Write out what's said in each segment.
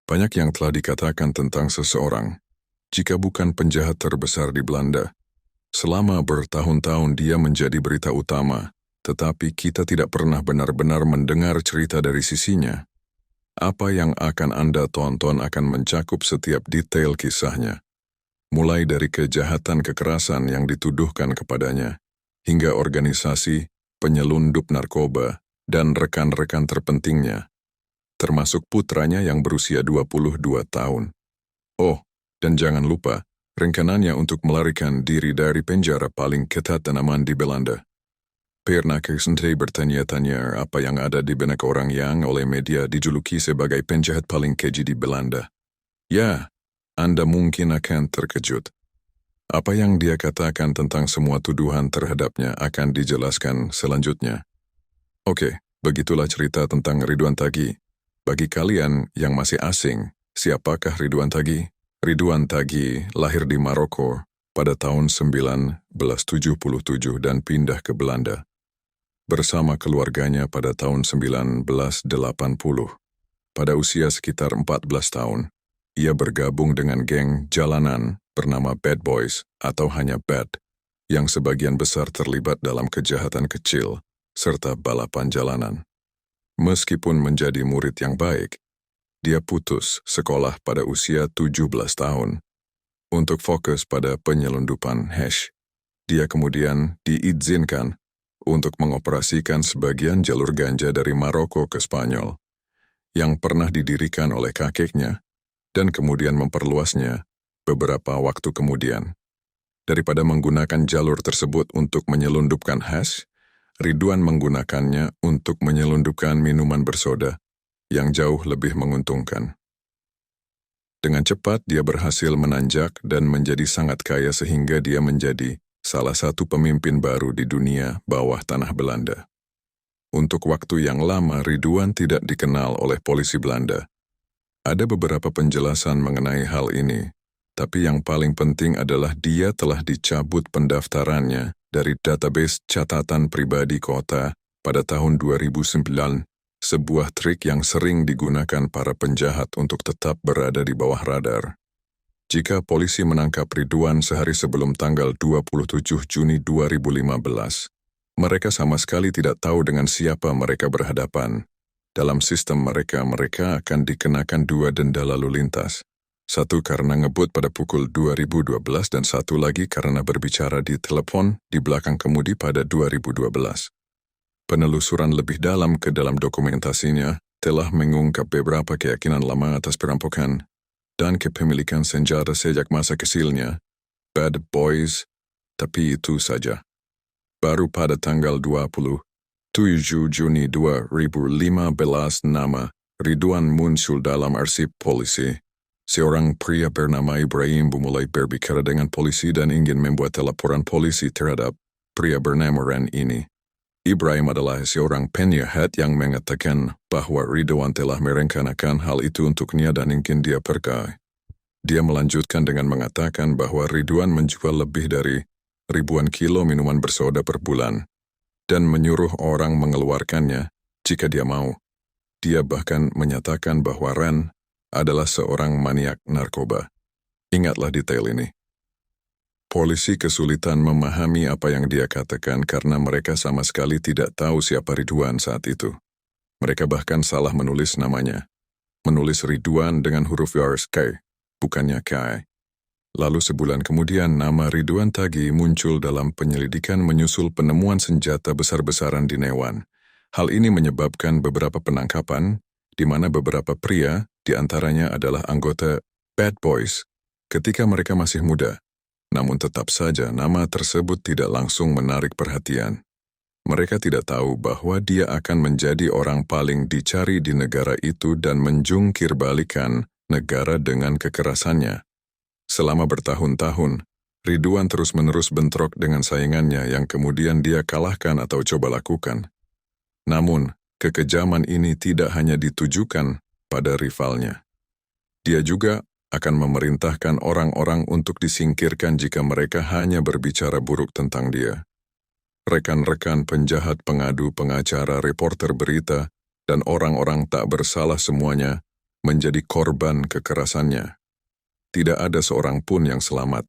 Banyak yang telah dikatakan tentang seseorang, jika bukan penjahat terbesar di Belanda. Selama bertahun-tahun dia menjadi berita utama, tetapi kita tidak pernah benar-benar mendengar cerita dari sisinya. Apa yang akan Anda tonton akan mencakup setiap detail kisahnya, mulai dari kejahatan kekerasan yang dituduhkan kepadanya, hingga organisasi, penyelundup narkoba, dan rekan-rekan terpentingnya, termasuk putranya yang berusia 22 tahun. Oh, dan jangan lupa, rencananya untuk melarikan diri dari penjara paling ketat dan aman di Belanda. Pernahkah Anda bertanya-tanya apa yang ada di benak orang yang oleh media dijuluki sebagai penjahat paling keji di Belanda? Ya, Anda mungkin akan terkejut. Apa yang dia katakan tentang semua tuduhan terhadapnya akan dijelaskan selanjutnya. Oke, begitulah cerita tentang Ridwan Taghi. Bagi kalian yang masih asing, siapakah Ridwan Taghi? Ridwan Taghi lahir di Maroko pada tahun 1977 dan pindah ke Belanda bersama keluarganya pada tahun 1980. Pada usia sekitar 14 tahun, ia bergabung dengan geng jalanan bernama Bad Boys atau hanya Bad, yang sebagian besar terlibat dalam kejahatan kecil serta balapan jalanan. Meskipun menjadi murid yang baik, dia putus sekolah pada usia 17 tahun untuk fokus pada penyelundupan hash. Dia kemudian diizinkan untuk mengoperasikan sebagian jalur ganja dari Maroko ke Spanyol, yang pernah didirikan oleh kakeknya, dan kemudian memperluasnya beberapa waktu kemudian. Daripada menggunakan jalur tersebut untuk menyelundupkan hash, Ridwan menggunakannya untuk menyelundupkan minuman bersoda, yang jauh lebih menguntungkan. Dengan cepat dia berhasil menanjak dan menjadi sangat kaya sehingga dia menjadi salah satu pemimpin baru di dunia bawah tanah Belanda. Untuk waktu yang lama Ridwan tidak dikenal oleh polisi Belanda. Ada beberapa penjelasan mengenai hal ini, tapi yang paling penting adalah dia telah dicabut pendaftarannya dari database catatan pribadi kota pada tahun 2009. Sebuah trik yang sering digunakan para penjahat untuk tetap berada di bawah radar. Jika polisi menangkap Ridwan sehari sebelum tanggal 27 Juni 2015, mereka sama sekali tidak tahu dengan siapa mereka berhadapan. Dalam sistem mereka akan dikenakan 2 denda lalu lintas. Satu karena ngebut pada pukul 2012 dan satu lagi karena berbicara di telepon di belakang kemudi pada 2012. Penelusuran lebih dalam ke dalam dokumentasinya telah mengungkap beberapa keyakinan lama atas perampokan dan kepemilikan senjata sejak masa kecilnya. Bad Boys, tapi itu saja. Baru pada tanggal 27 Juni 2015 nama Ridwan muncul dalam arsip polisi. Seorang pria bernama Ibrahim mulai berbicara dengan polisi dan ingin membuat laporan polisi terhadap pria bernama Ren ini. Ibrahim adalah seorang penjahat yang mengatakan bahwa Ridwan telah merencanakan hal itu untuknya dan ingin dia pergi. Dia melanjutkan dengan mengatakan bahwa Ridwan menjual lebih dari ribuan kilo minuman bersoda per bulan dan menyuruh orang mengeluarkannya jika dia mau. Dia bahkan menyatakan bahwa Ren adalah seorang maniak narkoba. Ingatlah detail ini. Polisi kesulitan memahami apa yang dia katakan karena mereka sama sekali tidak tahu siapa Ridwan saat itu. Mereka bahkan salah menulis namanya. Menulis Ridwan dengan huruf K, bukannya K. Lalu sebulan kemudian nama Ridwan Taghi muncul dalam penyelidikan menyusul penemuan senjata besar-besaran di Newan. Hal ini menyebabkan beberapa penangkapan, di mana beberapa pria, di antaranya adalah anggota Bad Boys, ketika mereka masih muda. Namun tetap saja nama tersebut tidak langsung menarik perhatian. Mereka tidak tahu bahwa dia akan menjadi orang paling dicari di negara itu dan menjungkir balikan negara dengan kekerasannya. Selama bertahun-tahun, Ridwan terus-menerus bentrok dengan saingannya yang kemudian dia kalahkan atau coba lakukan. Namun, kekejaman ini tidak hanya ditujukan pada rivalnya. Dia juga akan memerintahkan orang-orang untuk disingkirkan jika mereka hanya berbicara buruk tentang dia. Rekan-rekan penjahat, pengadu, pengacara, reporter berita, dan orang-orang tak bersalah semuanya menjadi korban kekerasannya. Tidak ada seorang pun yang selamat.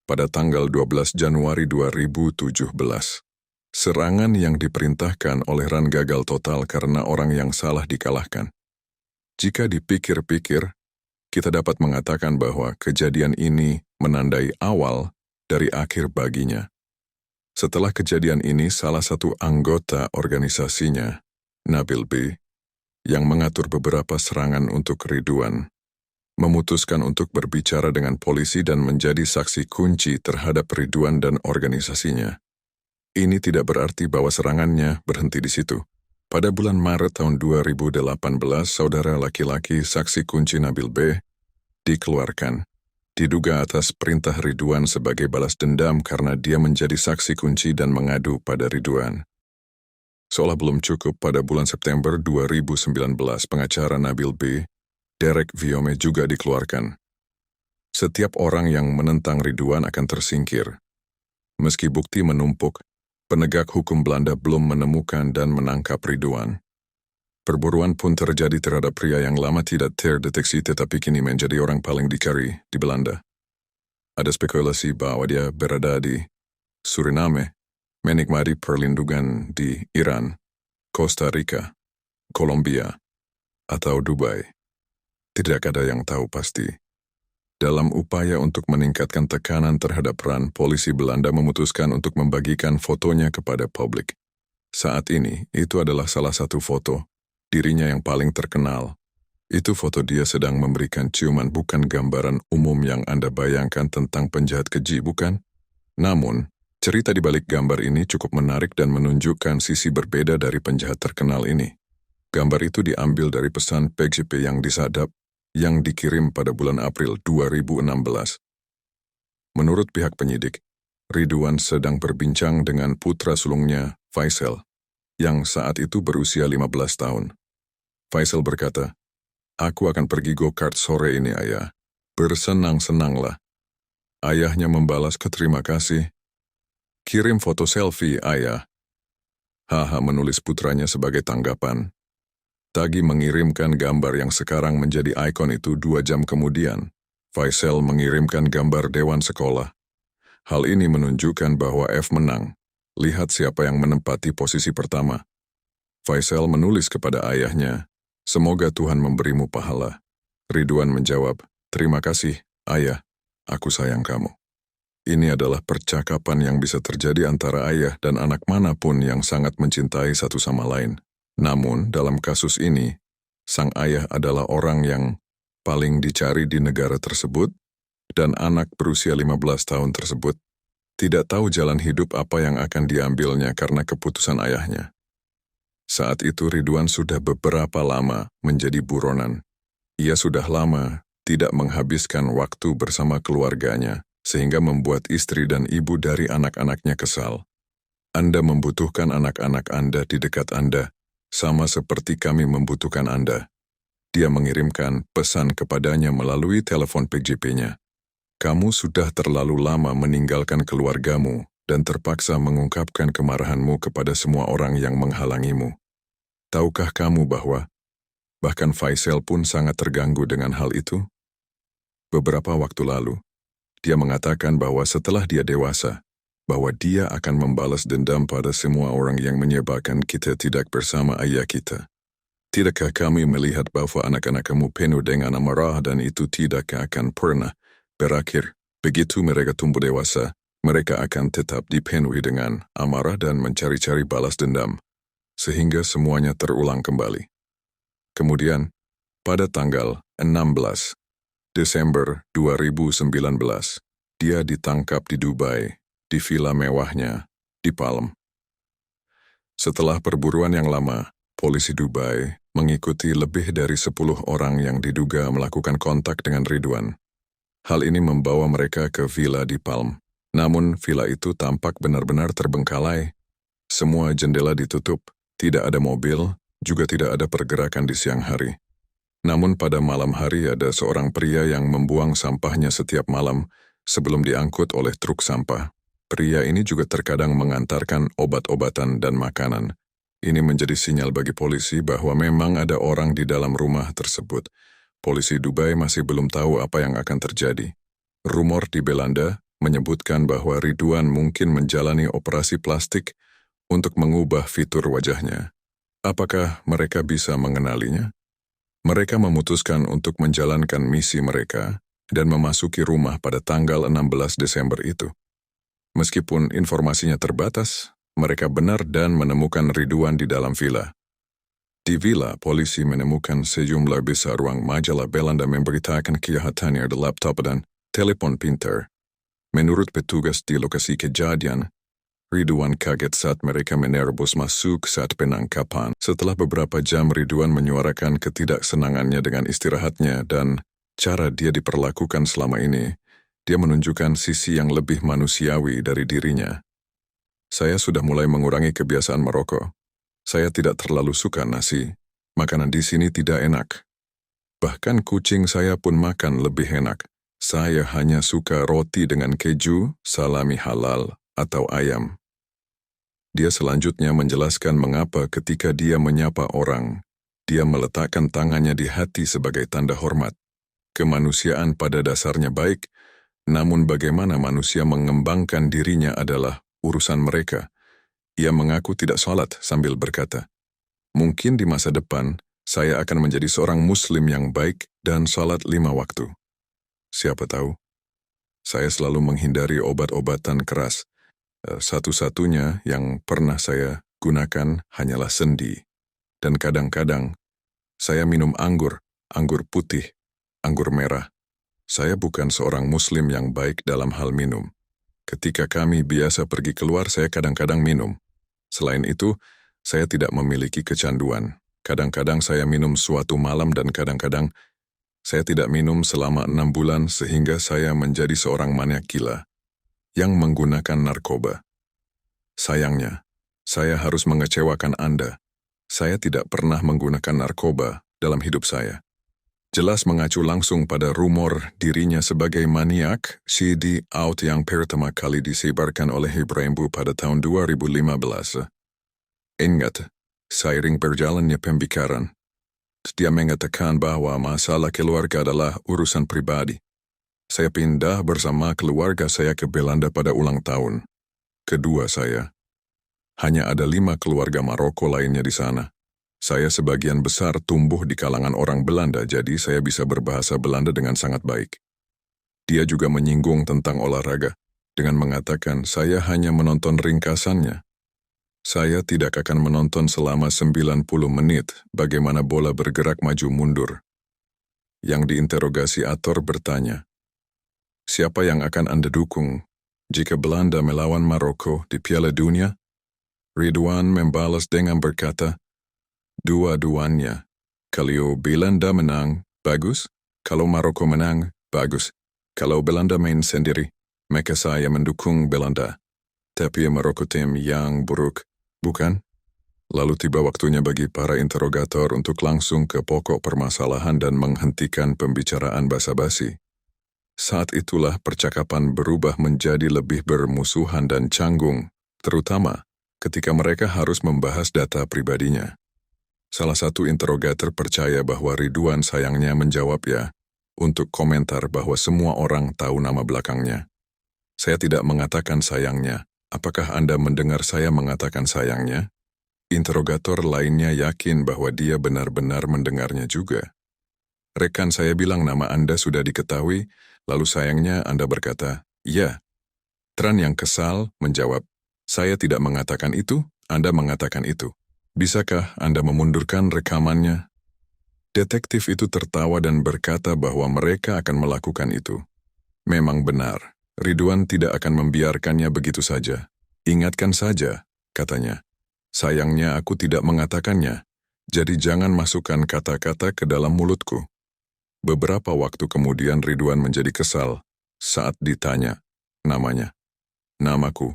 Pada tanggal 12 Januari 2017, serangan yang diperintahkan oleh Ran gagal total karena orang yang salah dikalahkan. Jika dipikir-pikir, kita dapat mengatakan bahwa kejadian ini menandai awal dari akhir baginya. Setelah kejadian ini, salah satu anggota organisasinya, Nabil B., yang mengatur beberapa serangan untuk Ridwan, memutuskan untuk berbicara dengan polisi dan menjadi saksi kunci terhadap Ridwan dan organisasinya. Ini tidak berarti bahwa serangannya berhenti di situ. Pada bulan Maret tahun 2018, saudara laki-laki saksi kunci Nabil B. dikeluarkan. Diduga atas perintah Ridwan sebagai balas dendam karena dia menjadi saksi kunci dan mengadu pada Ridwan. Seolah belum cukup, pada bulan September 2019, pengacara Nabil B., Derek Viome, juga dikeluarkan. Setiap orang yang menentang Ridwan akan tersingkir. Meski bukti menumpuk, penegak hukum Belanda belum menemukan dan menangkap Ridwan. Perburuan pun terjadi terhadap pria yang lama tidak terdeteksi tetapi kini menjadi orang paling dicari di Belanda. Ada spekulasi bahwa dia berada di Suriname, menikmati perlindungan di Iran, Costa Rica, Kolombia, atau Dubai. Tidak ada yang tahu pasti. Dalam upaya untuk meningkatkan tekanan terhadap Ran, polisi Belanda memutuskan untuk membagikan fotonya kepada publik. Saat ini, itu adalah salah satu foto dirinya yang paling terkenal. Itu foto dia sedang memberikan ciuman, bukan gambaran umum yang Anda bayangkan tentang penjahat keji, bukan? Namun, cerita di balik gambar ini cukup menarik dan menunjukkan sisi berbeda dari penjahat terkenal ini. Gambar itu diambil dari pesan PGP yang disadap yang dikirim pada bulan April 2016. Menurut pihak penyidik, Ridwan sedang berbincang dengan putra sulungnya, Faisal, yang saat itu berusia 15 tahun. Faisal berkata, "Aku akan pergi go-kart sore ini, ayah. Bersenang-senanglah." Ayahnya membalas, "Terima kasih. Kirim foto selfie, ayah." Haha, menulis putranya sebagai tanggapan. Tagi mengirimkan gambar yang sekarang menjadi ikon itu 2 jam kemudian. Faisal mengirimkan gambar dewan sekolah. Hal ini menunjukkan bahwa F menang. Lihat siapa yang menempati posisi pertama. Faisal menulis kepada ayahnya, "Semoga Tuhan memberimu pahala." Ridwan menjawab, "Terima kasih, ayah. Aku sayang kamu." Ini adalah percakapan yang bisa terjadi antara ayah dan anak manapun yang sangat mencintai satu sama lain. Namun, dalam kasus ini, sang ayah adalah orang yang paling dicari di negara tersebut, dan anak berusia 15 tahun tersebut tidak tahu jalan hidup apa yang akan diambilnya karena keputusan ayahnya. Saat itu Ridwan sudah beberapa lama menjadi buronan. Ia sudah lama tidak menghabiskan waktu bersama keluarganya, sehingga membuat istri dan ibu dari anak-anaknya kesal. "Anda membutuhkan anak-anak Anda di dekat Anda, sama seperti kami membutuhkan Anda." Dia mengirimkan pesan kepadanya melalui telepon PGP-nya. "Kamu sudah terlalu lama meninggalkan keluargamu dan terpaksa mengungkapkan kemarahanmu kepada semua orang yang menghalangimu. Tahukah kamu bahwa bahkan Faisal pun sangat terganggu dengan hal itu?" Beberapa waktu lalu, dia mengatakan bahwa setelah dia dewasa, bahwa dia akan membalas dendam pada semua orang yang menyebabkan kita tidak bersama ayah kita. "Tidakkah kami melihat bahwa anak-anak kamu penuh dengan amarah dan itu tidak akan pernah berakhir? Begitu mereka tumbuh dewasa, mereka akan tetap dipenuhi dengan amarah dan mencari-cari balas dendam, sehingga semuanya terulang kembali." Kemudian, pada tanggal 16 Desember 2019, dia ditangkap di Dubai, di villa mewahnya, di Palm. Setelah perburuan yang lama, polisi Dubai mengikuti lebih dari 10 orang yang diduga melakukan kontak dengan Ridwan. Hal ini membawa mereka ke villa di Palm. Namun, villa itu tampak benar-benar terbengkalai. Semua jendela ditutup, tidak ada mobil, juga tidak ada pergerakan di siang hari. Namun pada malam hari ada seorang pria yang membuang sampahnya setiap malam sebelum diangkut oleh truk sampah. Pria ini juga terkadang mengantarkan obat-obatan dan makanan. Ini menjadi sinyal bagi polisi bahwa memang ada orang di dalam rumah tersebut. Polisi Dubai masih belum tahu apa yang akan terjadi. Rumor di Belanda menyebutkan bahwa Ridwan mungkin menjalani operasi plastik untuk mengubah fitur wajahnya. Apakah mereka bisa mengenalinya? Mereka memutuskan untuk menjalankan misi mereka dan memasuki rumah pada tanggal 16 Desember itu. Meskipun informasinya terbatas, mereka benar dan menemukan Ridwan di dalam villa. Di villa, polisi menemukan sejumlah besar ruang majalah Belanda memberitakan kejahatannya di laptop dan telepon pintar. Menurut petugas di lokasi kejadian, Ridwan kaget saat mereka menerobos masuk saat penangkapan. Setelah beberapa jam, Ridwan menyuarakan ketidaksenangannya dengan istirahatnya dan cara dia diperlakukan selama ini. Dia menunjukkan sisi yang lebih manusiawi dari dirinya. Saya sudah mulai mengurangi kebiasaan merokok. Saya tidak terlalu suka nasi. Makanan di sini tidak enak. Bahkan kucing saya pun makan lebih enak. Saya hanya suka roti dengan keju, salami halal, atau ayam. Dia selanjutnya menjelaskan mengapa ketika dia menyapa orang, dia meletakkan tangannya di hati sebagai tanda hormat. Kemanusiaan pada dasarnya baik, namun bagaimana manusia mengembangkan dirinya adalah urusan mereka. Ia mengaku tidak sholat sambil berkata, "Mungkin di masa depan, saya akan menjadi seorang muslim yang baik dan sholat 5 waktu. Siapa tahu?" Saya selalu menghindari obat-obatan keras. Satu-satunya yang pernah saya gunakan hanyalah sendi. Dan kadang-kadang, saya minum anggur putih, anggur merah. Saya bukan seorang muslim yang baik dalam hal minum. Ketika kami biasa pergi keluar, saya kadang-kadang minum. Selain itu, saya tidak memiliki kecanduan. Kadang-kadang saya minum suatu malam dan kadang-kadang saya tidak minum selama 6 bulan sehingga saya menjadi seorang maniak gila yang menggunakan narkoba. Sayangnya, saya harus mengecewakan Anda. Saya tidak pernah menggunakan narkoba dalam hidup saya. Jelas mengacu langsung pada rumor dirinya sebagai maniak CD out yang pertama kali disebarkan oleh Ibrahim Bu pada tahun 2015. Ingat, seiring berjalannya pembicaraan, dia mengatakan bahwa masalah keluarga adalah urusan pribadi. Saya pindah bersama keluarga saya ke Belanda pada ulang tahun kedua saya. Hanya ada 5 keluarga Maroko lainnya di sana. Saya sebagian besar tumbuh di kalangan orang Belanda, jadi saya bisa berbahasa Belanda dengan sangat baik. Dia juga menyinggung tentang olahraga, dengan mengatakan saya hanya menonton ringkasannya. Saya tidak akan menonton selama 90 menit bagaimana bola bergerak maju mundur. Yang diinterogasi Ator bertanya, "Siapa yang akan Anda dukung jika Belanda melawan Maroko di Piala Dunia?" Ridwan membalas dengan berkata, "Dua-duanya. Kalau Belanda menang, bagus. Kalau Maroko menang, bagus. Kalau Belanda main sendiri, maka saya mendukung Belanda. Tapi Maroko tim yang buruk, bukan?" Lalu tiba waktunya bagi para interrogator untuk langsung ke pokok permasalahan dan menghentikan pembicaraan basa-basi. Saat itulah percakapan berubah menjadi lebih bermusuhan dan canggung, terutama ketika mereka harus membahas data pribadinya. Salah satu interrogator percaya bahwa Ridwan sayangnya menjawab ya, untuk komentar bahwa semua orang tahu nama belakangnya. Saya tidak mengatakan sayangnya. Apakah Anda mendengar saya mengatakan sayangnya? Interrogator lainnya yakin bahwa dia benar-benar mendengarnya juga. Rekan saya bilang nama Anda sudah diketahui, lalu sayangnya Anda berkata, "Ya." Tran yang kesal menjawab, "Saya tidak mengatakan itu, Anda mengatakan itu. Bisakah Anda memundurkan rekamannya?" Detektif itu tertawa dan berkata bahwa mereka akan melakukan itu. Memang benar, Ridwan tidak akan membiarkannya begitu saja. "Ingatkan saja," katanya. "Sayangnya aku tidak mengatakannya, jadi jangan masukkan kata-kata ke dalam mulutku." Beberapa waktu kemudian Ridwan menjadi kesal saat ditanya namanya. "Namaku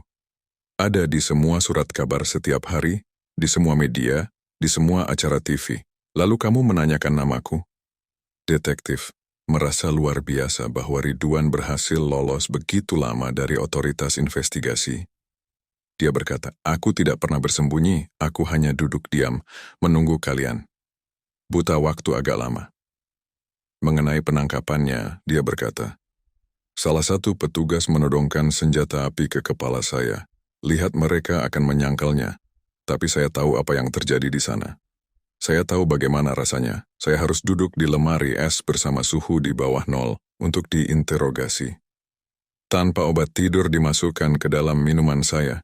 ada di semua surat kabar setiap hari, di semua media, di semua acara TV. Lalu kamu menanyakan namaku?" Detektif merasa luar biasa bahwa Ridwan berhasil lolos begitu lama dari otoritas investigasi. Dia berkata, "Aku tidak pernah bersembunyi, aku hanya duduk diam, menunggu kalian. Buta waktu agak lama." Mengenai penangkapannya, dia berkata, "Salah satu petugas menodongkan senjata api ke kepala saya. Lihat mereka akan menyangkalnya, tapi saya tahu apa yang terjadi di sana. Saya tahu bagaimana rasanya. Saya harus duduk di lemari es bersama suhu di bawah 0 untuk diinterogasi. Tanpa obat tidur dimasukkan ke dalam minuman saya.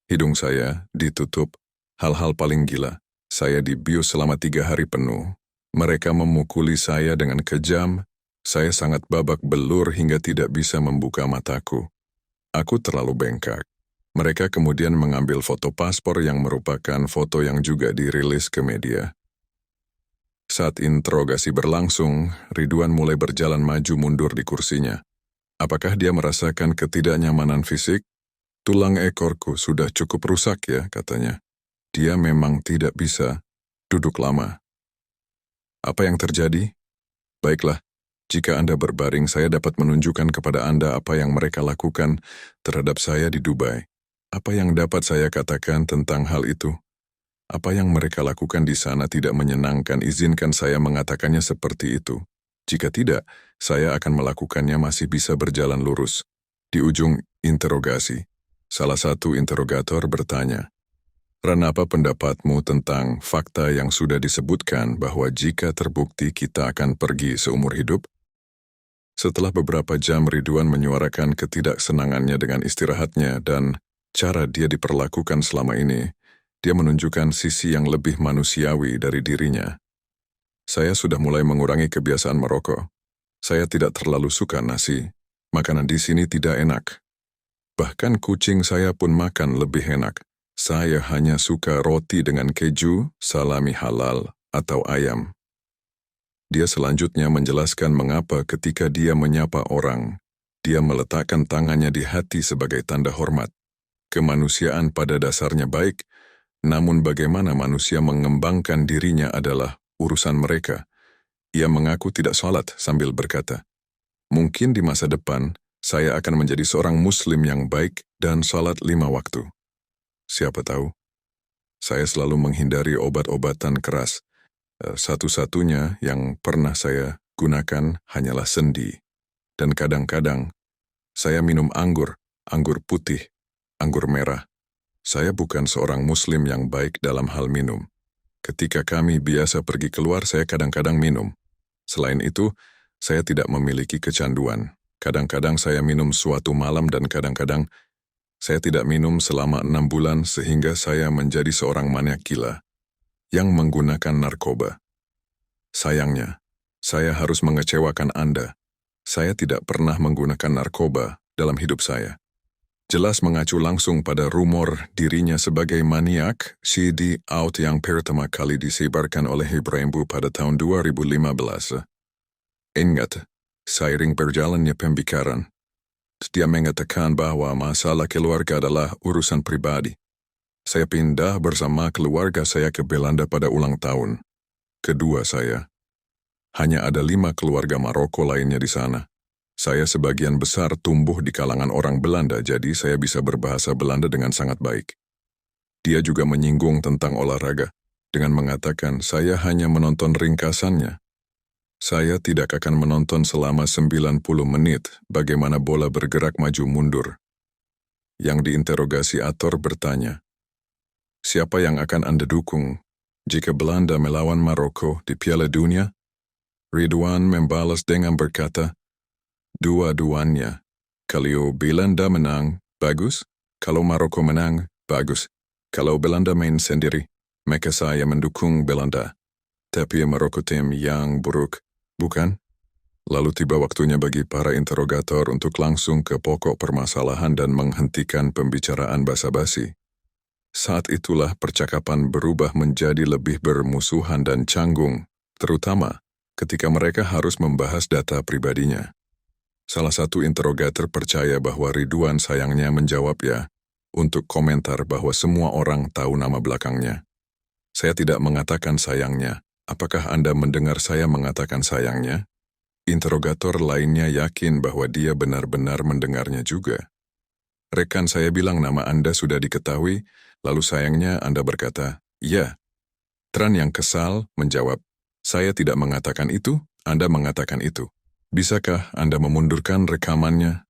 Hidung saya ditutup. Hal-hal paling gila. Saya dibius selama 3 hari penuh. Mereka memukuli saya dengan kejam. Saya sangat babak belur hingga tidak bisa membuka mataku. Aku terlalu bengkak. Mereka kemudian mengambil foto paspor yang merupakan foto yang juga dirilis ke media. Saat interogasi berlangsung, Ridwan mulai berjalan maju mundur di kursinya. Apakah dia merasakan ketidaknyamanan fisik? Tulang ekorku sudah cukup rusak ya, katanya. Dia memang tidak bisa duduk lama. Apa yang terjadi? Baiklah, jika Anda berbaring, saya dapat menunjukkan kepada Anda apa yang mereka lakukan terhadap saya di Dubai. Apa yang dapat saya katakan tentang hal itu? Apa yang mereka lakukan di sana tidak menyenangkan, izinkan saya mengatakannya seperti itu. Jika tidak, saya akan melakukannya masih bisa berjalan lurus. Di ujung interogasi, salah satu interrogator bertanya, "Ran, apa pendapatmu tentang fakta yang sudah disebutkan bahwa jika terbukti kita akan pergi seumur hidup?" Setelah beberapa jam, Ridwan menyuarakan ketidaksenangannya dengan istirahatnya dan cara dia diperlakukan selama ini. Dia menunjukkan sisi yang lebih manusiawi dari dirinya. "Saya sudah mulai mengurangi kebiasaan merokok. Saya tidak terlalu suka nasi. Makanan di sini tidak enak. Bahkan kucing saya pun makan lebih enak. Saya hanya suka roti dengan keju, salami halal, atau ayam." Dia selanjutnya menjelaskan mengapa ketika dia menyapa orang, dia meletakkan tangannya di hati sebagai tanda hormat. Kemanusiaan pada dasarnya baik, namun bagaimana manusia mengembangkan dirinya adalah urusan mereka. Ia mengaku tidak sholat sambil berkata, "Mungkin di masa depan, saya akan menjadi seorang muslim yang baik dan sholat 5 waktu. Siapa tahu?" Saya selalu menghindari obat-obatan keras. Satu-satunya yang pernah saya gunakan hanyalah sendi. Dan kadang-kadang, saya minum anggur putih, anggur merah. Saya bukan seorang muslim yang baik dalam hal minum. Ketika kami biasa pergi keluar, saya kadang-kadang minum. Selain itu, saya tidak memiliki kecanduan. Kadang-kadang saya minum suatu malam dan kadang-kadang saya tidak minum selama 6 bulan sehingga saya menjadi seorang maniak gila yang menggunakan narkoba. Sayangnya, saya harus mengecewakan Anda. Saya tidak pernah menggunakan narkoba dalam hidup saya. Jelas mengacu langsung pada rumor dirinya sebagai maniak CD out yang pertama kali disebarkan oleh Ibrahim Bu pada tahun 2015. Ingat, seiring berjalannya pembicaraan, dia mengatakan bahwa masalah keluarga adalah urusan pribadi. Saya pindah bersama keluarga saya ke Belanda pada ulang tahun kedua saya. Hanya ada 5 keluarga Maroko lainnya di sana. Saya sebagian besar tumbuh di kalangan orang Belanda, jadi saya bisa berbahasa Belanda dengan sangat baik. Dia juga menyinggung tentang olahraga, dengan mengatakan saya hanya menonton ringkasannya. Saya tidak akan menonton selama 90 menit bagaimana bola bergerak maju mundur. Yang diinterogasi Ator bertanya, "Siapa yang akan Anda dukung jika Belanda melawan Maroko di Piala Dunia?" Ridwan membalas dengan berkata, "Dua-duanya. Kalau Belanda menang, bagus. Kalau Maroko menang, bagus. Kalau Belanda main sendiri, maka saya mendukung Belanda. Tapi Maroko tim yang buruk, bukan?" Lalu tiba waktunya bagi para interrogator untuk langsung ke pokok permasalahan dan menghentikan pembicaraan basa-basi. Saat itulah percakapan berubah menjadi lebih bermusuhan dan canggung, terutama ketika mereka harus membahas data pribadinya. Salah satu interrogator percaya bahwa Ridwan sayangnya menjawab ya, untuk komentar bahwa semua orang tahu nama belakangnya. "Saya tidak mengatakan sayangnya. Apakah Anda mendengar saya mengatakan sayangnya?" Interrogator lainnya yakin bahwa dia benar-benar mendengarnya juga. "Rekan saya bilang nama Anda sudah diketahui, lalu sayangnya Anda berkata, ya." Tran yang kesal menjawab, "Saya tidak mengatakan itu, Anda mengatakan itu. Bisakah Anda memundurkan rekamannya?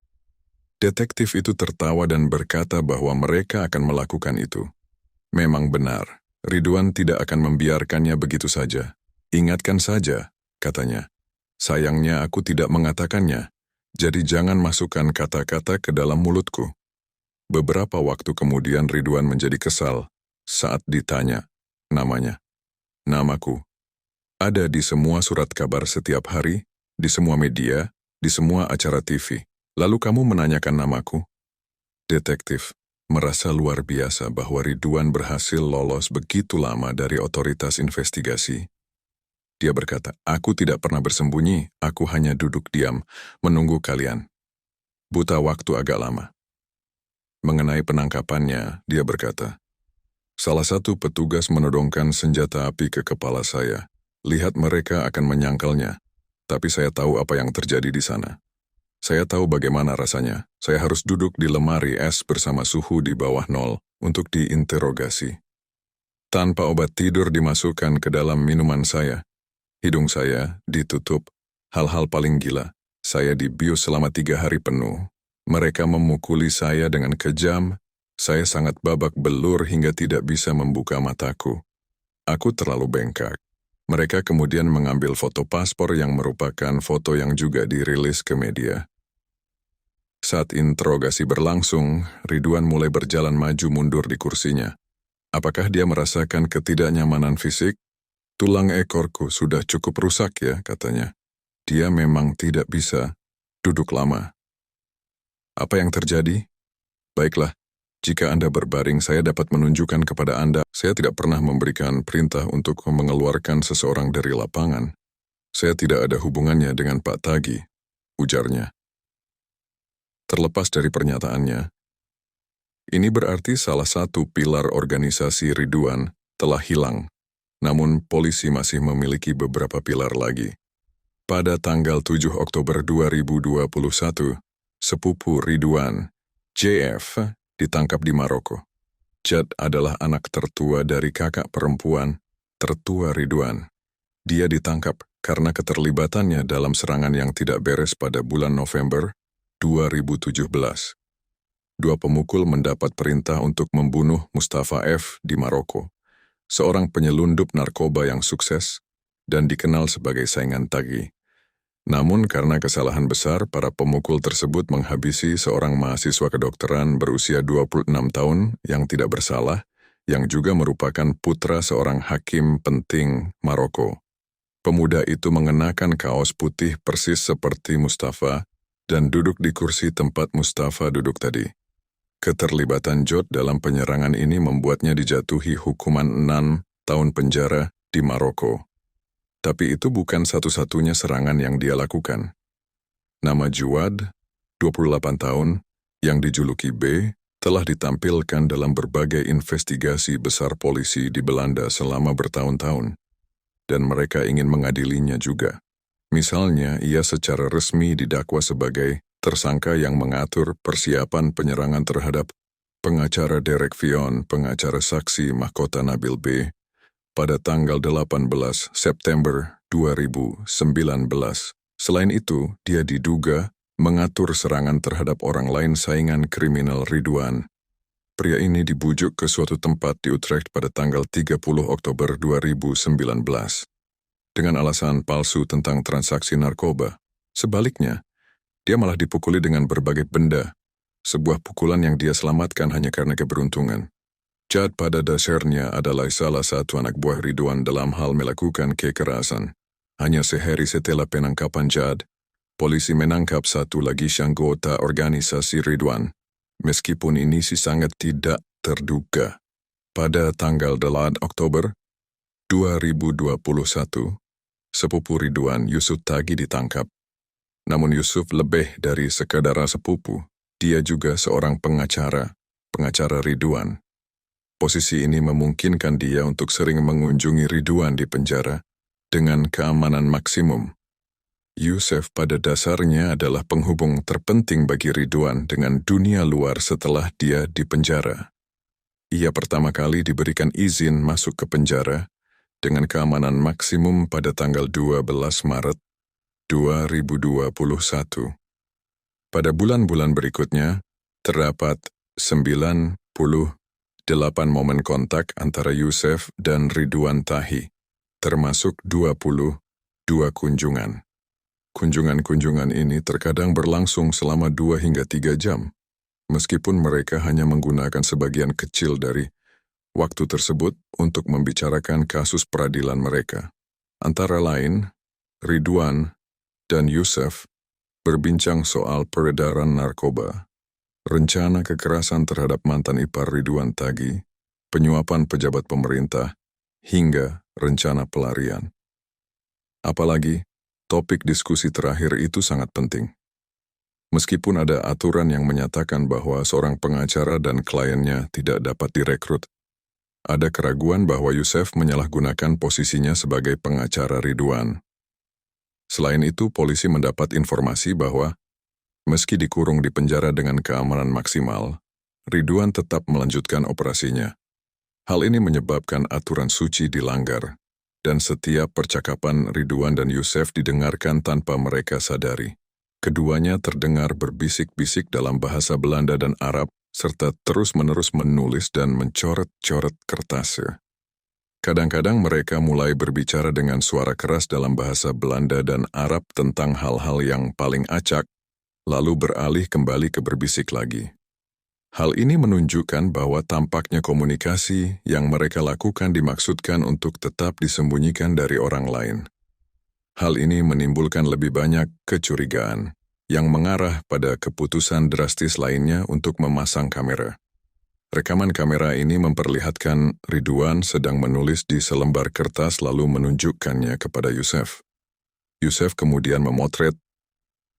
Detektif itu tertawa dan berkata bahwa mereka akan melakukan itu. Memang benar, Ridwan tidak akan membiarkannya begitu saja. Ingatkan saja, katanya. Sayangnya aku tidak mengatakannya, jadi jangan masukkan kata-kata ke dalam mulutku. Beberapa waktu kemudian Ridwan menjadi kesal saat ditanya namanya. Namaku. Ada di semua surat kabar setiap hari, di semua media, di semua acara TV. Lalu kamu menanyakan namaku? Detektif merasa luar biasa bahwa Ridwan berhasil lolos begitu lama dari otoritas investigasi. Dia berkata, aku tidak pernah bersembunyi, aku hanya duduk diam, menunggu kalian. Buta waktu agak lama. Mengenai penangkapannya, dia berkata, salah satu petugas menodongkan senjata api ke kepala saya. Lihat mereka akan menyangkalnya, tapi saya tahu apa yang terjadi di sana. Saya tahu bagaimana rasanya. Saya harus duduk di lemari es bersama suhu di bawah 0 untuk diinterogasi. Tanpa obat tidur dimasukkan ke dalam minuman saya. Hidung saya ditutup. Hal-hal paling gila. Saya dibius selama 3 hari penuh. Mereka memukuli saya dengan kejam. Saya sangat babak belur hingga tidak bisa membuka mataku. Aku terlalu bengkak. Mereka kemudian mengambil foto paspor yang merupakan foto yang juga dirilis ke media. Saat interogasi berlangsung, Ridwan mulai berjalan maju mundur di kursinya. Apakah dia merasakan ketidaknyamanan fisik? Tulang ekorku sudah cukup rusak ya, katanya. Dia memang tidak bisa duduk lama. Apa yang terjadi? Baiklah, jika Anda berbaring, saya dapat menunjukkan kepada Anda, saya tidak pernah memberikan perintah untuk mengeluarkan seseorang dari lapangan. Saya tidak ada hubungannya dengan Pak Tagi, ujarnya. Terlepas dari pernyataannya, ini berarti salah satu pilar organisasi Ridwan telah hilang, namun polisi masih memiliki beberapa pilar lagi. Pada tanggal 7 Oktober 2021, sepupu Ridwan, JF, ditangkap di Maroko. Jad adalah anak tertua dari kakak perempuan tertua Ridwan. Dia ditangkap karena keterlibatannya dalam serangan yang tidak beres pada bulan November 2017. 2 pemukul mendapat perintah untuk membunuh Mustafa F. di Maroko, seorang penyelundup narkoba yang sukses dan dikenal sebagai saingan Tagi. Namun karena kesalahan besar, para pemukul tersebut menghabisi seorang mahasiswa kedokteran berusia 26 tahun yang tidak bersalah, yang juga merupakan putra seorang hakim penting Maroko. Pemuda itu mengenakan kaos putih persis seperti Mustafa, dan duduk di kursi tempat Mustafa duduk tadi. Keterlibatan Jod dalam penyerangan ini membuatnya dijatuhi hukuman 6 tahun penjara di Maroko. Tapi itu bukan satu-satunya serangan yang dia lakukan. Nama Juad, 28 tahun, yang dijuluki B, telah ditampilkan dalam berbagai investigasi besar polisi di Belanda selama bertahun-tahun. Dan mereka ingin mengadilinya juga. Misalnya, ia secara resmi didakwa sebagai tersangka yang mengatur persiapan penyerangan terhadap pengacara Derek Vion, pengacara saksi mahkota Nabil B, pada tanggal 18 September 2019. Selain itu, dia diduga mengatur serangan terhadap orang lain saingan kriminal Ridwan. Pria ini dibujuk ke suatu tempat di Utrecht pada tanggal 30 Oktober 2019. Dengan alasan palsu tentang transaksi narkoba. Sebaliknya, dia malah dipukuli dengan berbagai benda, sebuah pukulan yang dia selamatkan hanya karena keberuntungan. Jad pada dasarnya adalah salah satu anak buah Ridwan dalam hal melakukan kekerasan. Hanya sehari setelah penangkapan Jad, polisi menangkap satu lagi anggota organisasi Ridwan, meskipun ini sangat tidak terduga. Pada tanggal 8 Oktober 2021, sepupu Ridwan, Yusuf Tagi, ditangkap. Namun Yusuf lebih dari sekadar sepupu, dia juga seorang pengacara Ridwan. Posisi ini memungkinkan dia untuk sering mengunjungi Ridwan di penjara dengan keamanan maksimum. Yusuf pada dasarnya adalah penghubung terpenting bagi Ridwan dengan dunia luar setelah dia di penjara. Ia pertama kali diberikan izin masuk ke penjara dengan keamanan maksimum pada tanggal 12 Maret 2021. Pada bulan-bulan berikutnya, terdapat 98 momen kontak antara Yusef dan Ridwan Tahi, termasuk 22 kunjungan. Kunjungan-kunjungan ini terkadang berlangsung selama 2 hingga 3 jam, meskipun mereka hanya menggunakan sebagian kecil dari waktu tersebut untuk membicarakan kasus peradilan mereka. Antara lain, Ridwan dan Yusef berbincang soal peredaran narkoba, rencana kekerasan terhadap mantan ipar Ridwan Taghi, penyuapan pejabat pemerintah, hingga rencana pelarian. Apalagi, topik diskusi terakhir itu sangat penting. Meskipun ada aturan yang menyatakan bahwa seorang pengacara dan kliennya tidak dapat direkrut, ada keraguan bahwa Yusef menyalahgunakan posisinya sebagai pengacara Ridwan. Selain itu, polisi mendapat informasi bahwa meski dikurung di penjara dengan keamanan maksimal, Ridwan tetap melanjutkan operasinya. Hal ini menyebabkan aturan suci dilanggar, dan setiap percakapan Ridwan dan Yusef didengarkan tanpa mereka sadari. Keduanya terdengar berbisik-bisik dalam bahasa Belanda dan Arab, serta terus-menerus menulis dan mencoret-coret kertasnya. Kadang-kadang mereka mulai berbicara dengan suara keras dalam bahasa Belanda dan Arab tentang hal-hal yang paling acak, lalu beralih kembali ke berbisik lagi. Hal ini menunjukkan bahwa tampaknya komunikasi yang mereka lakukan dimaksudkan untuk tetap disembunyikan dari orang lain. Hal ini menimbulkan lebih banyak kecurigaan, yang mengarah pada keputusan drastis lainnya untuk memasang kamera. Rekaman kamera ini memperlihatkan Ridwan sedang menulis di selembar kertas lalu menunjukkannya kepada Yusef. Yusef kemudian memotret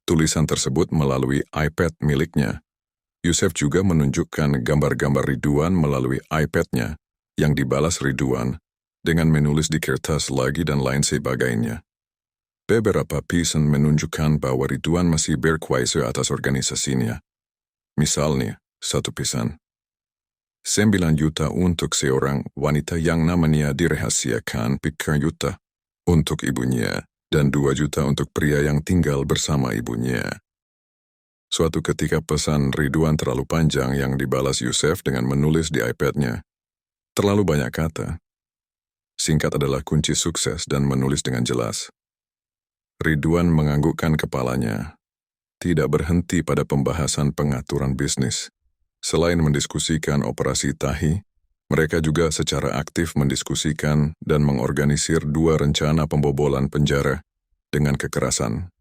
tulisan tersebut melalui iPad miliknya. Yusef juga menunjukkan gambar-gambar Ridwan melalui iPad-nya, yang dibalas Ridwan dengan menulis di kertas lagi dan lain sebagainya. Beberapa pesan menunjukkan bahwa Ridwan masih berkuasa atas organisasinya. Misalnya, satu pesan, 9 juta untuk seorang wanita yang namanya dirahasiakan, 3 juta untuk ibunya, dan 2 juta untuk pria yang tinggal bersama ibunya. Suatu ketika pesan Ridwan terlalu panjang yang dibalas Yusef dengan menulis di iPad-nya. Terlalu banyak kata. Singkat adalah kunci sukses dan menulis dengan jelas. Ridwan menganggukkan kepalanya, tidak berhenti pada pembahasan pengaturan bisnis. Selain mendiskusikan operasi Tahi, mereka juga secara aktif mendiskusikan dan mengorganisir 2 rencana pembobolan penjara dengan kekerasan.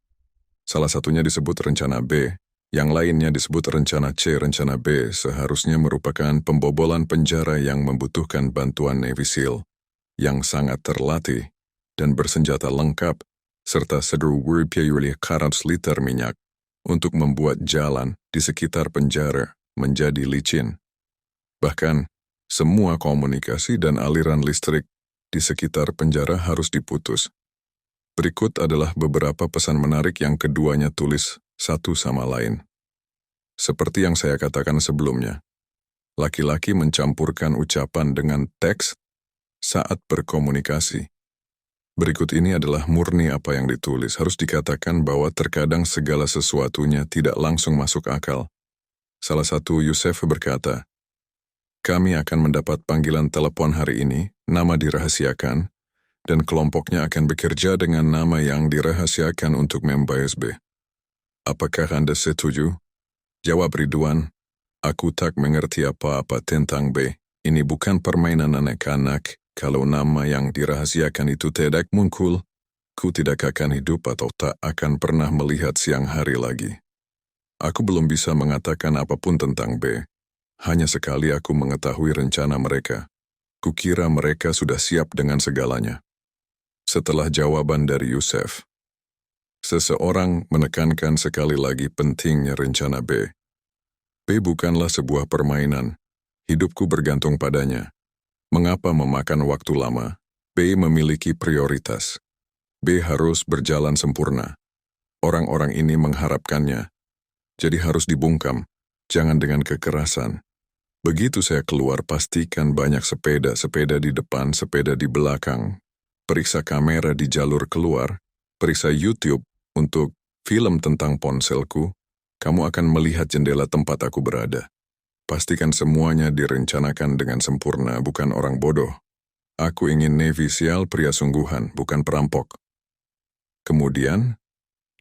Salah satunya disebut rencana B, yang lainnya disebut rencana C. Rencana B seharusnya merupakan pembobolan penjara yang membutuhkan bantuan Navy SEAL, yang sangat terlatih dan bersenjata lengkap, serta 1,400 liter minyak untuk membuat jalan di sekitar penjara menjadi licin. Bahkan, semua komunikasi dan aliran listrik di sekitar penjara harus diputus. Berikut adalah beberapa pesan menarik yang keduanya tulis satu sama lain. Seperti yang saya katakan sebelumnya, laki-laki mencampurkan ucapan dengan teks saat berkomunikasi. Berikut ini adalah murni apa yang ditulis. Harus dikatakan bahwa terkadang segala sesuatunya tidak langsung masuk akal. Salah satu Yusef berkata, "Kami akan mendapat panggilan telepon hari ini, nama dirahasiakan, dan kelompoknya akan bekerja dengan nama yang dirahasiakan untuk membayar B. Apakah Anda setuju?" Jawab Ridwan, "Aku tak mengerti apa-apa tentang B. Ini bukan permainan anak-anak. Kalau nama yang dirahasiakan itu tidak muncul, ku tidak akan hidup atau tak akan pernah melihat siang hari lagi. Aku belum bisa mengatakan apapun tentang B. Hanya sekali aku mengetahui rencana mereka. Kukira mereka sudah siap dengan segalanya." Setelah jawaban dari Yusef, seseorang menekankan sekali lagi pentingnya rencana B. B bukanlah sebuah permainan. Hidupku bergantung padanya. Mengapa memakan waktu lama? B memiliki prioritas. B harus berjalan sempurna. Orang-orang ini mengharapkannya. Jadi harus dibungkam, jangan dengan kekerasan. Begitu saya keluar, pastikan banyak sepeda di depan, sepeda di belakang. Periksa kamera di jalur keluar, periksa YouTube, Untuk film tentang ponselku, kamu akan melihat jendela tempat aku berada. Pastikan semuanya direncanakan dengan sempurna, bukan orang bodoh. Aku ingin Navy SEAL pria sungguhan, bukan perampok. Kemudian,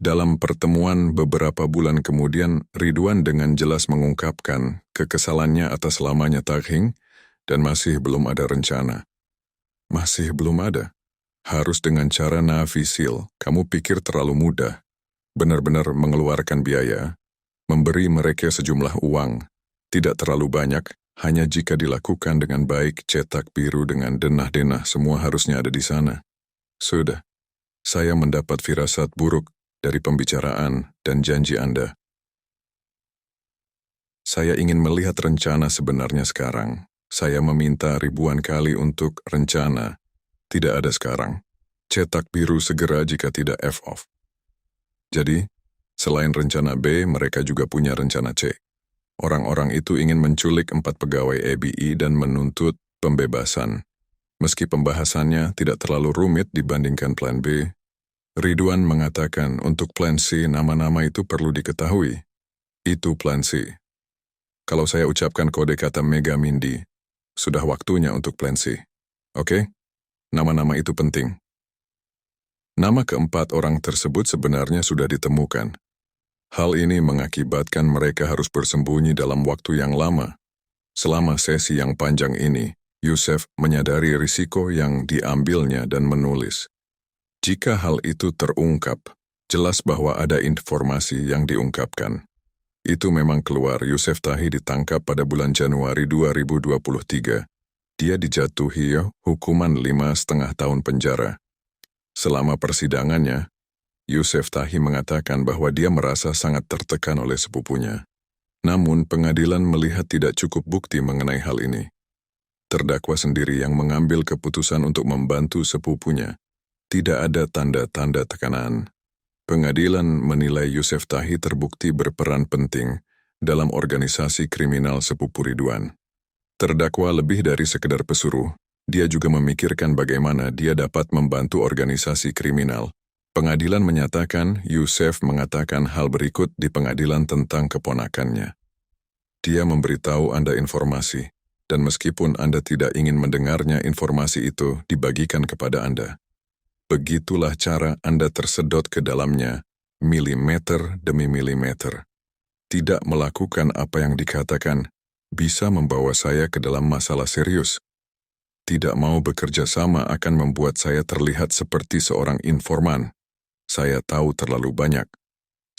dalam pertemuan beberapa bulan kemudian, Ridwan dengan jelas mengungkapkan kekesalannya atas lamanya taghing dan masih belum ada rencana. Masih belum ada. Harus dengan cara Navy SEAL. Kamu pikir terlalu mudah. Benar-benar mengeluarkan biaya, memberi mereka sejumlah uang. Tidak terlalu banyak, hanya jika dilakukan dengan baik, cetak biru dengan denah-denah, semua harusnya ada di sana. Sudah, saya mendapat firasat buruk dari pembicaraan dan janji Anda. Saya ingin melihat rencana sebenarnya sekarang. Saya meminta ribuan kali untuk rencana. Tidak ada sekarang. Cetak biru segera jika tidak F-off. Jadi, selain rencana B, mereka juga punya rencana C. Orang-orang itu ingin menculik 4 pegawai ABI dan menuntut pembebasan. Meski pembahasannya tidak terlalu rumit dibandingkan plan B, Ridwan mengatakan untuk plan C nama-nama itu perlu diketahui. Itu plan C. Kalau saya ucapkan kode kata Mega Mindy, sudah waktunya untuk plan C. Oke? Nama-nama itu penting. Nama keempat orang tersebut sebenarnya sudah ditemukan. Hal ini mengakibatkan mereka harus bersembunyi dalam waktu yang lama. Selama sesi yang panjang ini, Yusef menyadari risiko yang diambilnya dan menulis. Jika hal itu terungkap, jelas bahwa ada informasi yang diungkapkan. Itu memang keluar. Yusef Tahi ditangkap pada bulan Januari 2023. Dia dijatuhi hukuman 5,5 tahun penjara. Selama persidangannya, Yusef Tahi mengatakan bahwa dia merasa sangat tertekan oleh sepupunya. Namun pengadilan melihat tidak cukup bukti mengenai hal ini. Terdakwa sendiri yang mengambil keputusan untuk membantu sepupunya. Tidak ada tanda-tanda tekanan. Pengadilan menilai Yusef Tahi terbukti berperan penting dalam organisasi kriminal sepupu Ridwan. Terdakwa lebih dari sekedar pesuruh. Dia juga memikirkan bagaimana dia dapat membantu organisasi kriminal. Pengadilan menyatakan Yusef mengatakan hal berikut di pengadilan tentang keponakannya. Dia memberitahu Anda informasi, dan meskipun Anda tidak ingin mendengarnya, informasi itu dibagikan kepada Anda. Begitulah cara Anda tersedot ke dalamnya, milimeter demi milimeter. Tidak melakukan apa yang dikatakan, bisa membawa saya ke dalam masalah serius. Tidak mau bekerja sama akan membuat saya terlihat seperti seorang informan. Saya tahu terlalu banyak.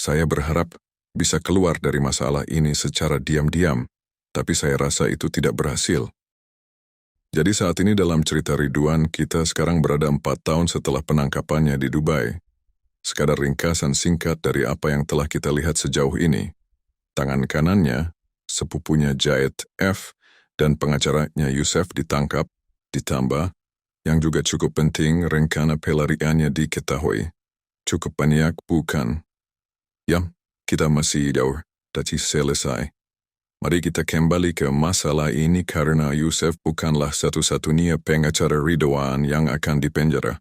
Saya berharap bisa keluar dari masalah ini secara diam-diam, tapi saya rasa itu tidak berhasil. Jadi saat ini dalam cerita Ridwan, kita sekarang berada 4 tahun setelah penangkapannya di Dubai. Sekadar ringkasan singkat dari apa yang telah kita lihat sejauh ini. Tangan kanannya, sepupunya Jahit F, dan pengacaranya Yusef ditangkap, ditambah, yang juga cukup penting, rencana pelariannya diketahui. Cukup banyak, bukan? Ya, kita masih jauh dari selesai. Mari kita kembali ke masalah ini karena Yusef bukanlah satu-satunya pengacara Ridwan yang akan dipenjara.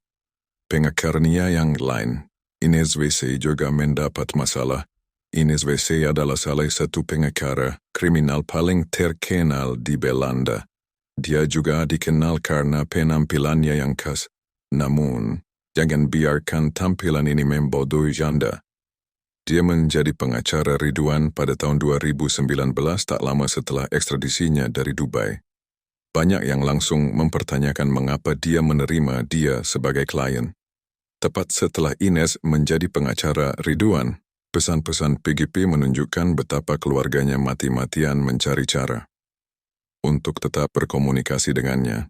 Pengacaranya yang lain, Ines WC juga mendapat masalah. Ines WC adalah salah satu pengacara kriminal paling terkenal di Belanda. Dia juga dikenal karena penampilannya yang khas. Namun, jangan biarkan tampilan ini membodohi Anda. Dia menjadi pengacara Ridwan pada tahun 2019 tak lama setelah ekstradisinya dari Dubai. Banyak yang langsung mempertanyakan mengapa dia menerima dia sebagai klien. Tepat setelah Ines menjadi pengacara Ridwan, pesan-pesan PGP menunjukkan betapa keluarganya mati-matian mencari cara untuk tetap berkomunikasi dengannya.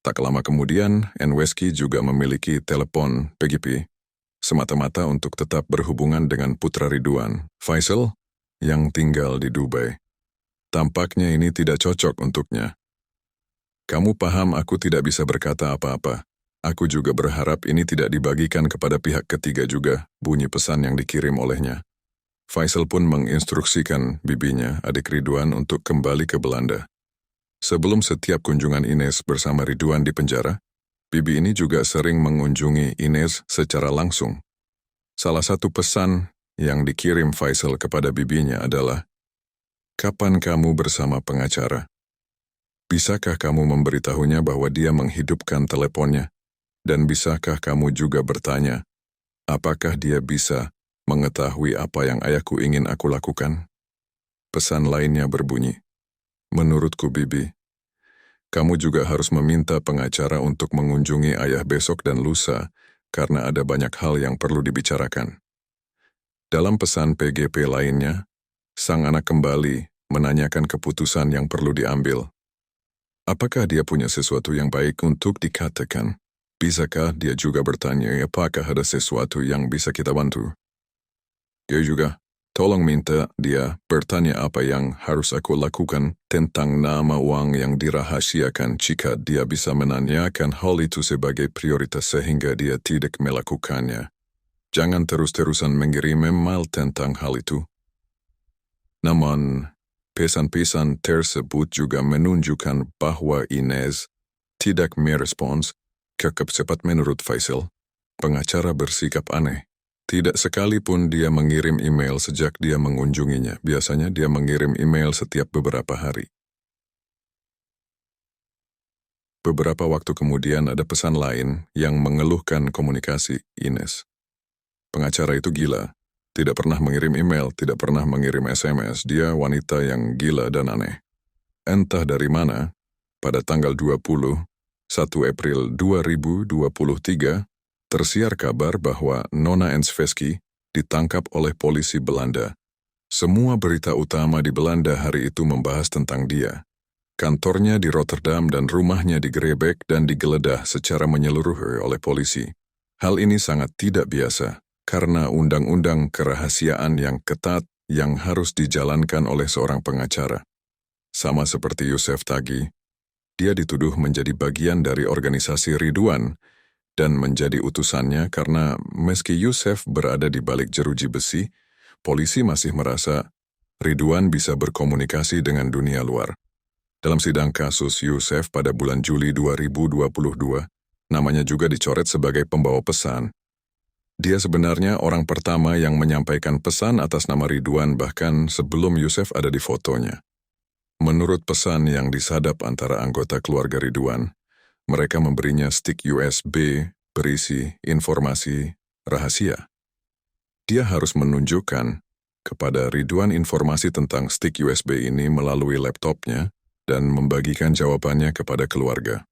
Tak lama kemudian, Enweski juga memiliki telepon PGP, semata-mata untuk tetap berhubungan dengan putra Ridwan, Faisal, yang tinggal di Dubai. Tampaknya ini tidak cocok untuknya. Kamu paham aku tidak bisa berkata apa-apa. Aku juga berharap ini tidak dibagikan kepada pihak ketiga juga, bunyi pesan yang dikirim olehnya. Faisal pun menginstruksikan bibinya, adik Ridwan, untuk kembali ke Belanda. Sebelum setiap kunjungan Ines bersama Ridwan di penjara, bibi ini juga sering mengunjungi Ines secara langsung. Salah satu pesan yang dikirim Faisal kepada bibinya adalah, "Kapan kamu bersama pengacara? Bisakah kamu memberitahunya bahwa dia menghidupkan teleponnya? Dan bisakah kamu juga bertanya, apakah dia bisa mengetahui apa yang ayahku ingin aku lakukan?" Pesan lainnya berbunyi, "Menurutku Bibi, kamu juga harus meminta pengacara untuk mengunjungi ayah besok dan lusa karena ada banyak hal yang perlu dibicarakan." Dalam pesan PGP lainnya, sang anak kembali menanyakan keputusan yang perlu diambil. Apakah dia punya sesuatu yang baik untuk dikatakan? Bisakah dia juga bertanya apakah ada sesuatu yang bisa kita bantu? Dia juga, tolong minta dia bertanya apa yang harus aku lakukan tentang nama uang yang dirahasiakan jika dia bisa menanyakan hal itu sebagai prioritas sehingga dia tidak melakukannya. Jangan terus-terusan mengirim email tentang hal itu. Namun, pesan-pesan tersebut juga menunjukkan bahwa Ines tidak merespons cukup cepat menurut Faisal. Pengacara bersikap aneh. Tidak sekalipun dia mengirim email sejak dia mengunjunginya. Biasanya dia mengirim email setiap beberapa hari. Beberapa waktu kemudian ada pesan lain yang mengeluhkan komunikasi Ines. Pengacara itu gila. Tidak pernah mengirim email, tidak pernah mengirim SMS. Dia wanita yang gila dan aneh. Entah dari mana, pada tanggal 21 April 2023, tersiar kabar bahwa Nona Ensveski ditangkap oleh polisi Belanda. Semua berita utama di Belanda hari itu membahas tentang dia. Kantornya di Rotterdam dan rumahnya digerebek dan digeledah secara menyeluruh oleh polisi. Hal ini sangat tidak biasa, karena undang-undang kerahasiaan yang ketat yang harus dijalankan oleh seorang pengacara. Sama seperti Yusuf Taghi, dia dituduh menjadi bagian dari organisasi Ridwan dan menjadi utusannya karena meski Yusuf berada di balik jeruji besi, polisi masih merasa Ridwan bisa berkomunikasi dengan dunia luar. Dalam sidang kasus Yusuf pada bulan Juli 2022, namanya juga dicoret sebagai pembawa pesan. Dia sebenarnya orang pertama yang menyampaikan pesan atas nama Ridwan bahkan sebelum Yusuf ada di fotonya. Menurut pesan yang disadap antara anggota keluarga Ridwan, mereka memberinya stick USB berisi informasi rahasia. Dia harus menunjukkan kepada Ridwan informasi tentang stick USB ini melalui laptopnya dan membagikan jawabannya kepada keluarga.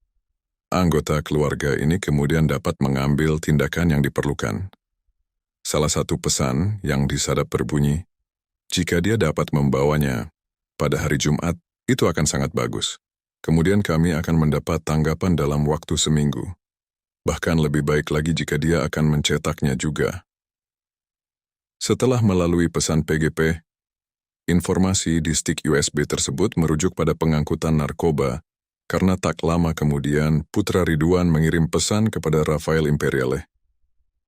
Anggota keluarga ini kemudian dapat mengambil tindakan yang diperlukan. Salah satu pesan yang disadap berbunyi, jika dia dapat membawanya pada hari Jumat, itu akan sangat bagus. Kemudian kami akan mendapat tanggapan dalam waktu seminggu. Bahkan lebih baik lagi jika dia akan mencetaknya juga. Setelah melalui pesan PGP, informasi di stick USB tersebut merujuk pada pengangkutan narkoba, karena tak lama kemudian putra Ridwan mengirim pesan kepada Rafael Imperiale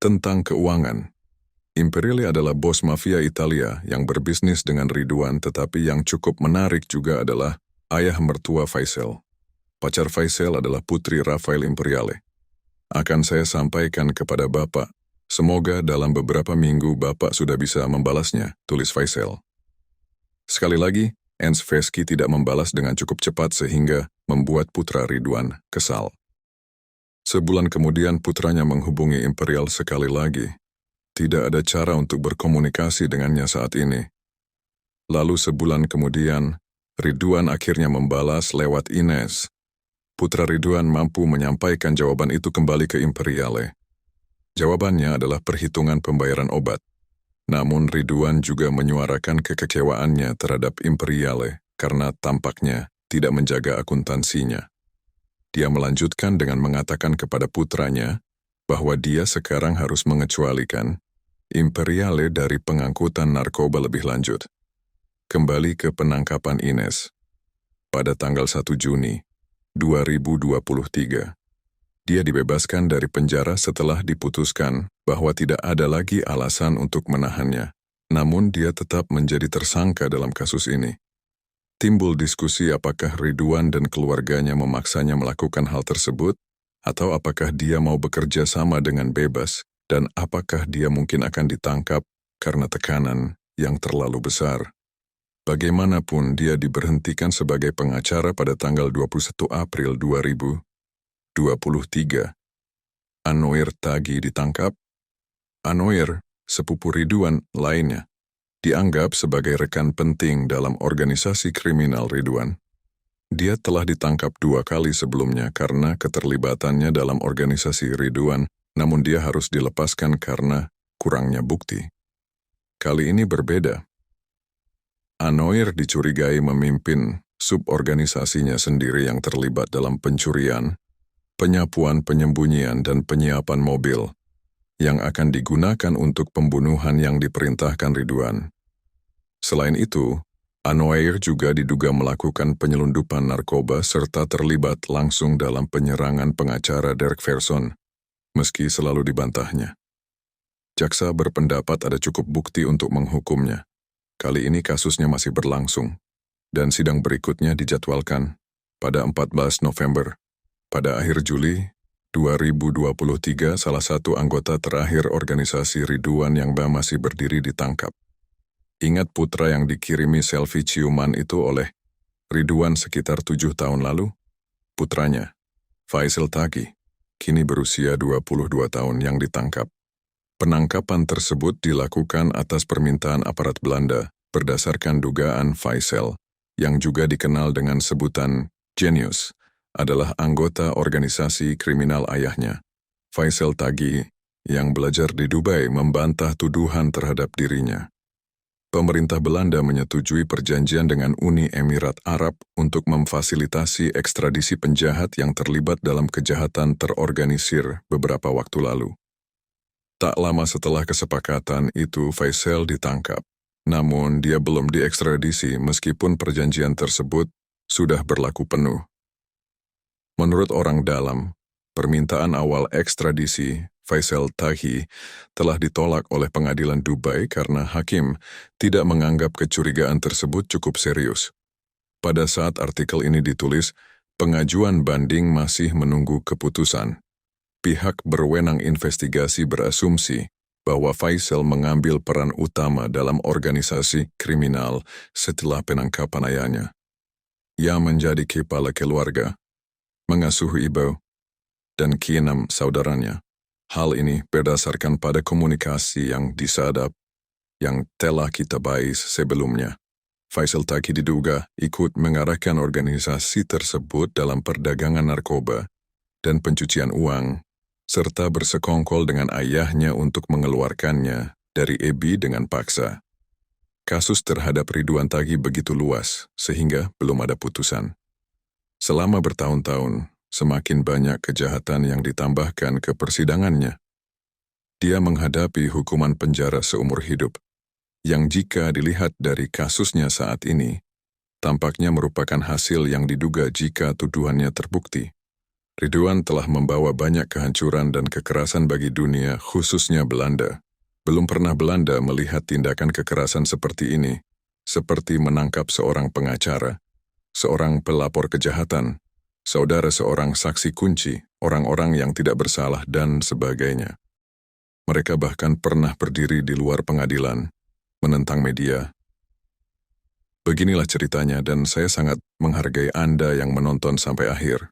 tentang keuangan. Imperiale adalah bos mafia Italia yang berbisnis dengan Ridwan, tetapi yang cukup menarik juga adalah ayah mertua Faisal. Pacar Faisal adalah putri Rafael Imperiale. Akan saya sampaikan kepada Bapak, semoga dalam beberapa minggu Bapak sudah bisa membalasnya, tulis Faisal. Sekali lagi, Ensveski tidak membalas dengan cukup cepat sehingga membuat putra Ridwan kesal. Sebulan kemudian putranya menghubungi Imperial sekali lagi. Tidak ada cara untuk berkomunikasi dengannya saat ini. Lalu sebulan kemudian, Ridwan akhirnya membalas lewat Ines. Putra Ridwan mampu menyampaikan jawaban itu kembali ke Imperiale. Jawabannya adalah perhitungan pembayaran obat. Namun Ridwan juga menyuarakan kekecewaannya terhadap Imperiale karena tampaknya tidak menjaga akuntansinya. Dia melanjutkan dengan mengatakan kepada putranya bahwa dia sekarang harus mengecualikan Imperiale dari pengangkutan narkoba lebih lanjut. Kembali ke penangkapan Ines. Pada tanggal 1 Juni 2023, dia dibebaskan dari penjara setelah diputuskan bahwa tidak ada lagi alasan untuk menahannya. Namun dia tetap menjadi tersangka dalam kasus ini. Timbul diskusi apakah Ridwan dan keluarganya memaksanya melakukan hal tersebut, atau apakah dia mau bekerja sama dengan bebas Dan apakah dia mungkin akan ditangkap karena tekanan yang terlalu besar? Bagaimanapun dia diberhentikan sebagai pengacara pada tanggal 21 April 2023. Anouir Taghi ditangkap. Anouir, sepupu Ridwan lainnya, dianggap sebagai rekan penting dalam organisasi kriminal Ridwan. Dia telah ditangkap 2 kali sebelumnya karena keterlibatannya dalam organisasi Ridwan, namun dia harus dilepaskan karena kurangnya bukti. Kali ini berbeda. Anouir dicurigai memimpin suborganisasinya sendiri yang terlibat dalam pencurian, penyapuan, penyembunyian, dan penyiapan mobil yang akan digunakan untuk pembunuhan yang diperintahkan Ridwan. Selain itu, Anouir juga diduga melakukan penyelundupan narkoba serta terlibat langsung dalam penyerangan pengacara Derek Ferson, meski selalu dibantahnya. Jaksa berpendapat ada cukup bukti untuk menghukumnya. Kali ini kasusnya masih berlangsung, dan sidang berikutnya dijadwalkan pada 14 November. Pada akhir Juli 2023, salah satu anggota terakhir organisasi Ridwan yang masih berdiri ditangkap. Ingat putra yang dikirimi selfie ciuman itu oleh Ridwan sekitar 7 tahun lalu? Putranya, Faisal Taghi, kini berusia 22 tahun yang ditangkap. Penangkapan tersebut dilakukan atas permintaan aparat Belanda berdasarkan dugaan Faisal, yang juga dikenal dengan sebutan Genius, adalah anggota organisasi kriminal ayahnya. Faisal Taghi, yang belajar di Dubai, membantah tuduhan terhadap dirinya. Pemerintah Belanda menyetujui perjanjian dengan Uni Emirat Arab untuk memfasilitasi ekstradisi penjahat yang terlibat dalam kejahatan terorganisir beberapa waktu lalu. Tak lama setelah kesepakatan itu, Faisal ditangkap. Namun, dia belum diekstradisi meskipun perjanjian tersebut sudah berlaku penuh. Menurut orang dalam, permintaan awal ekstradisi Faisal Taghi telah ditolak oleh pengadilan Dubai karena hakim tidak menganggap kecurigaan tersebut cukup serius. Pada saat artikel ini ditulis, pengajuan banding masih menunggu keputusan. Pihak berwenang investigasi berasumsi bahwa Faisal mengambil peran utama dalam organisasi kriminal setelah penangkapan ayahnya. Ia menjadi kepala keluarga, mengasuh ibu, dan keenam saudaranya. Hal ini berdasarkan pada komunikasi yang disadap yang telah kita bahas sebelumnya. Faisal Taghi diduga ikut mengarahkan organisasi tersebut dalam perdagangan narkoba dan pencucian uang, serta bersekongkol dengan ayahnya untuk mengeluarkannya dari EBI dengan paksa. Kasus terhadap Ridwan Taghi begitu luas, sehingga belum ada putusan. Selama bertahun-tahun, semakin banyak kejahatan yang ditambahkan ke persidangannya. Dia menghadapi hukuman penjara seumur hidup, yang jika dilihat dari kasusnya saat ini, tampaknya merupakan hasil yang diduga jika tuduhannya terbukti. Ridwan telah membawa banyak kehancuran dan kekerasan bagi dunia, khususnya Belanda. Belum pernah Belanda melihat tindakan kekerasan seperti ini, seperti menangkap seorang pengacara, seorang pelapor kejahatan, saudara seorang saksi kunci, orang-orang yang tidak bersalah, dan sebagainya. Mereka bahkan pernah berdiri di luar pengadilan, menentang media. Beginilah ceritanya, dan saya sangat menghargai Anda yang menonton sampai akhir.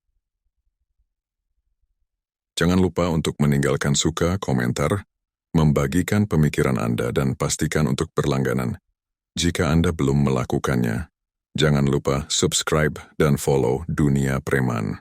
Jangan lupa untuk meninggalkan suka, komentar, membagikan pemikiran Anda, dan pastikan untuk berlangganan. Jika Anda belum melakukannya, jangan lupa subscribe dan follow Dunia Preman.